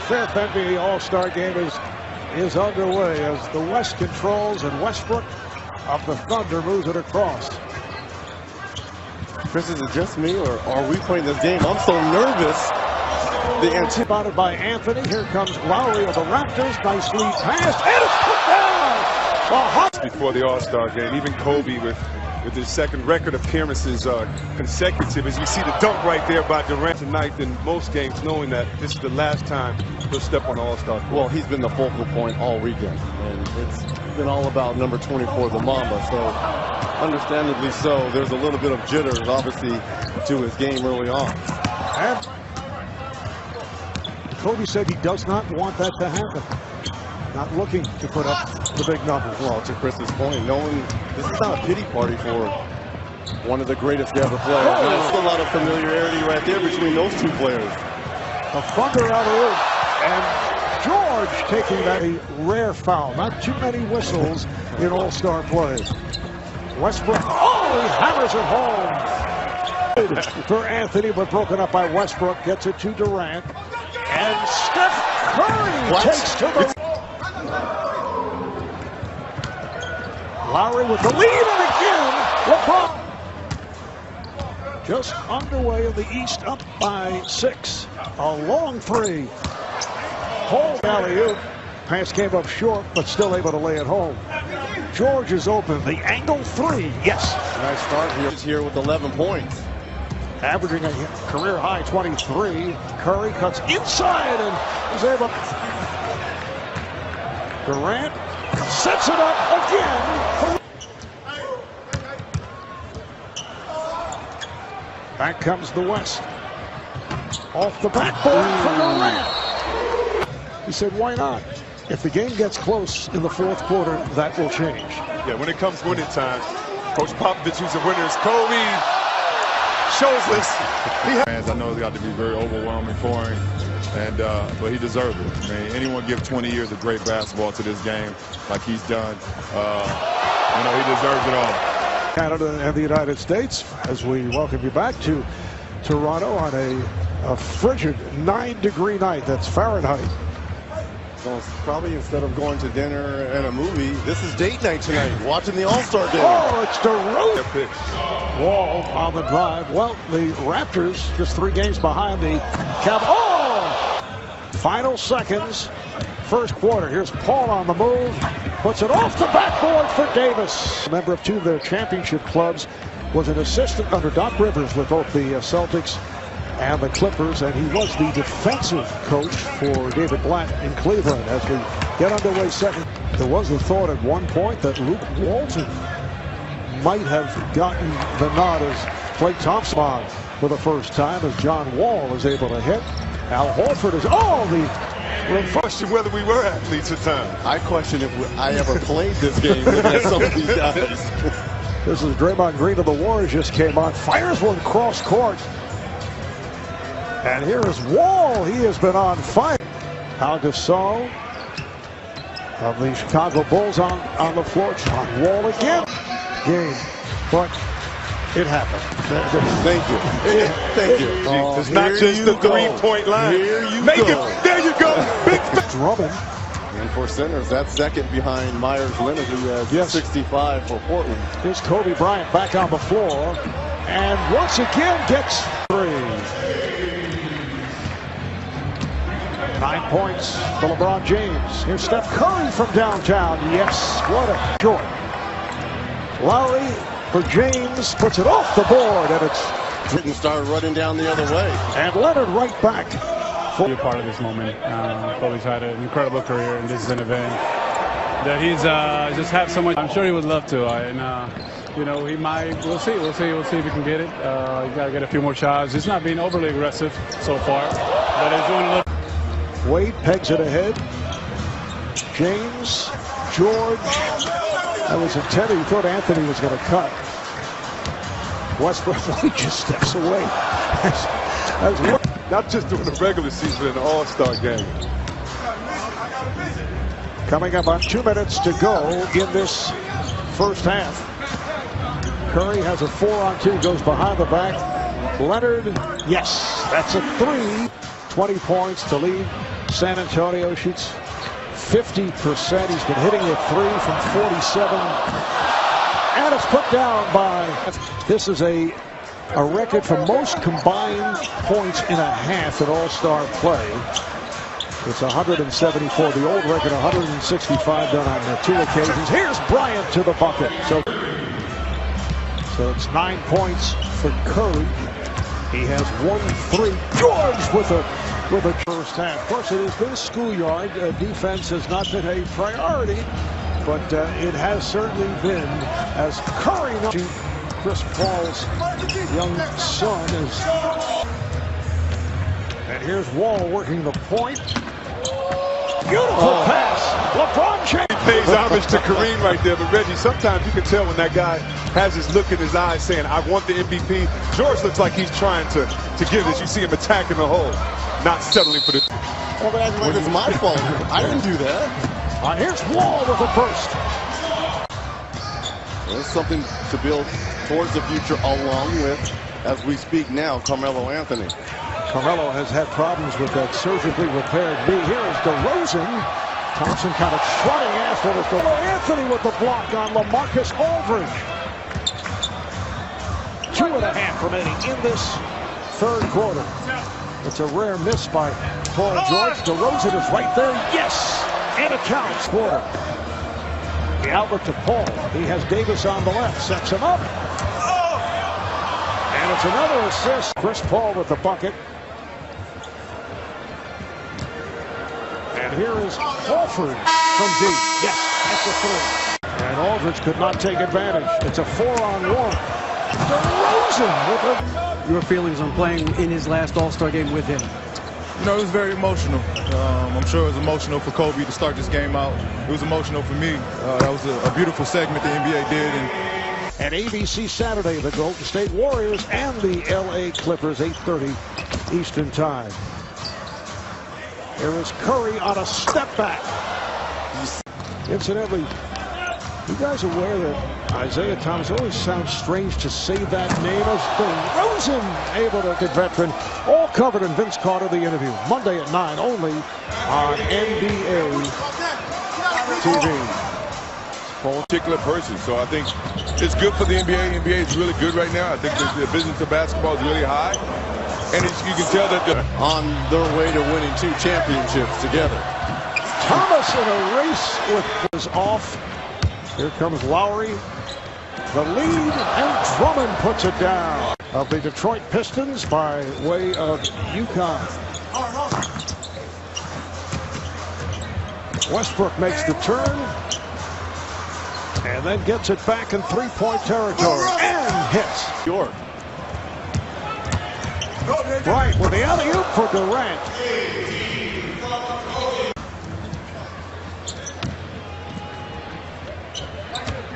fifth NBA All-Star game is underway as the West controls and Westbrook of the Thunder moves it across. Chris, is it just me or are we playing this game? I'm so nervous. The Spotted by Anthony. Here comes Lowry of the Raptors. Nice lead pass, and it's put down. Before the All-Star game, even Kobe with his second record appearances consecutive, as you see the dunk right there by Durant tonight in most games, knowing that this is the last time he'll step on the All-Star court. Well, he's been the focal point all weekend, and it's been all about number 24, the Mamba. So, understandably so, there's a little bit of jitters, obviously, to his game early on. And Kobe said he does not want that to happen. Not looking to put up the big numbers. Well, to Chris's point, knowing this is not a pity party for one of the greatest to ever play. Oh. There's a lot of familiarity right there between those two players. A Thunder alley-oop, and George taking that a rare foul. Not too many whistles in All-Star play. Westbrook, he hammers it home for Anthony, but broken up by Westbrook. Gets it to Durant, and Steph Curry takes to the... Lowry with the lead, and again, LeBron. Just underway in the East, up by 6. A long three. Home alley-oop. Pass came up short, but still able to lay it home. George is open. The angle three. Yes. Nice start here. He's here with 11 points. Averaging a career high 23. Curry cuts inside and is able. Durant sets it up again. Back comes the West. Off the backboard for Durant. He said, why not? If the game gets close in the fourth quarter, that will change. Yeah, when it comes winning time, Coach Popovich, who's a winner, is Kobe. Shows us. I know it's got to be very overwhelming for him, and but he deserves it. I mean, anyone give 20 years of great basketball to this game like he's done, he deserves it all. Canada and the United States, as we welcome you back to Toronto on a frigid 9-degree night. That's Fahrenheit. So probably instead of going to dinner and a movie, this is date night tonight, watching the All-Star game. Oh, it's DeRozan. Wall on the drive. Well, the Raptors just 3 games behind the Cavs. Oh! Final seconds, first quarter. Here's Paul on the move. Puts it off the backboard for Davis. A member of 2 of their championship clubs, was an assistant under Doc Rivers with both the Celtics and the Clippers, and he was the defensive coach for David Blatt in Cleveland. As we get underway second, there was a thought at one point that Luke Walton might have gotten the nod as Klay Thompson on for the first time, as John Wall is able to hit. Al Horford is We question whether we were athletes at times. I question if I ever played this game against some of these guys. This is Draymond Green of the Warriors, just came on, fires one cross court. And here is Wall. He has been on fire. Al Gasol of the Chicago Bulls on the floor. John Wall again. Game. But it happened. Thank you. Thank you. It's not just the three-point line. Here you Make go. it. There you go. Big Drummond. And for centers, that's second behind Myers Leonard, who has 65 for Portland. Here's Kobe Bryant back on the floor. And once again gets 3. 9 points for LeBron James. Here's Steph Curry from downtown. Yes, what a short. Lowry for James, puts it off the board, and it's Britain started running down the other way. And Leonard right back. Be a part of this moment. Kobe's had an incredible career, and this is an event that he's just had so much. I'm sure he would love to, he might. We'll see if he can get it. He's got to get a few more shots. He's not being overly aggressive so far, but he's doing a little. Wade pegs it ahead. James, George. That was intended. He thought Anthony was going to cut. Westbrook just steps away. Not just during the regular season, but in the All-Star game. Coming up on 2 minutes to go in this first half. Curry has a 4-on-2, goes behind the back. Leonard, yes, that's a 3. 20 points to lead San Antonio shoots 50%. He's been hitting the three from 47. And it's put down by, this is a record for most combined points in a half in All-Star play. It's 174. The old record, 165 done on 2 occasions. Here's Bryant to the bucket. So it's 9 points for Curry. He has 1-3. George with a first half. Of course, it has been schoolyard. Defense has not been a priority, but it has certainly been as Curry. Chris Paul's young son is. And here's Wall working the point. Beautiful pass. LeBron James pays homage to Kareem right there. But Reggie, sometimes you can tell when that guy has his look in his eyes saying, I want the MVP. George looks like he's trying to give this. You see him attacking the hole, not settling for the. Well, but acting like it's my fault. I didn't do that. Here's Wall with a burst. There's something to build towards the future along with, as we speak now, Carmelo Anthony. Carmelo has had problems with that surgically repaired knee. Here is DeRozan. Thompson kind of trotting after it. Anthony with the block on LaMarcus Aldridge. 2.5 remaining in this third quarter. It's a rare miss by Paul George. DeRozan is right there. Yes! And it counts. Quarter. The outlet to Paul. He has Davis on the left. Sets him up. And it's another assist. Chris Paul with the bucket. And here is Horford from deep. Yes, that's a 3. And Aldridge could not take advantage. It's a 4-on-1. DeRozan with your feelings on playing in his last All-Star game with him? You know, it was very emotional. I'm sure it was emotional for Kobe to start this game out. It was emotional for me. That was a beautiful segment the NBA did. And ABC Saturday, the Golden State Warriors and the LA Clippers, 8:30 Eastern Time. There is Curry on a step back. Incidentally, you guys aware that Isaiah Thomas always sounds strange to say that name as DeRozan, able to get veteran. All covered in Vince Carter, the interview. Monday at 9, only on NBA TV. Particular person, so I think it's good for the NBA. NBA is really good right now. I think the business of basketball is really high, and you can tell that they're on their way to winning 2 championships together. Thomas in a race with his off. Here comes Lowry, the lead, and Drummond puts it down. Of the Detroit Pistons by way of UConn. Westbrook makes the turn. And then gets it back in 3-point territory. And hits. York. Right, with the alley-oop for Durant.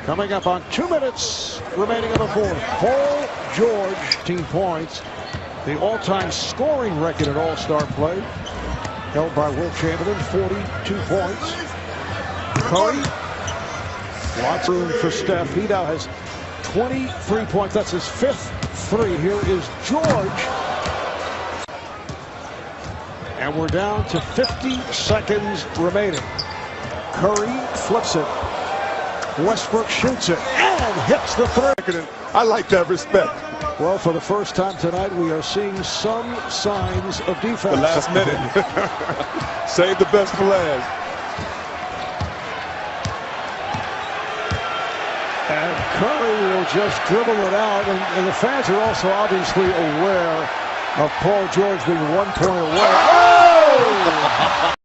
Coming up on 2 minutes remaining in the fourth. Paul George, 18 points. The all-time scoring record in All-Star play. Held by Wilt Chamberlain, 42 points. Curry. Lots of room for Steph. He now has 23 points. That's his 5th 3. Here is George. And we're down to 50 seconds remaining. Curry flips it. Westbrook shoots it and hits the 3. I like that respect. Well, for the first time tonight, we are seeing some signs of defense. The last minute. Save the best for last. And Curry will just dribble it out. And the fans are also obviously aware of Paul George being 1 point away. Oh!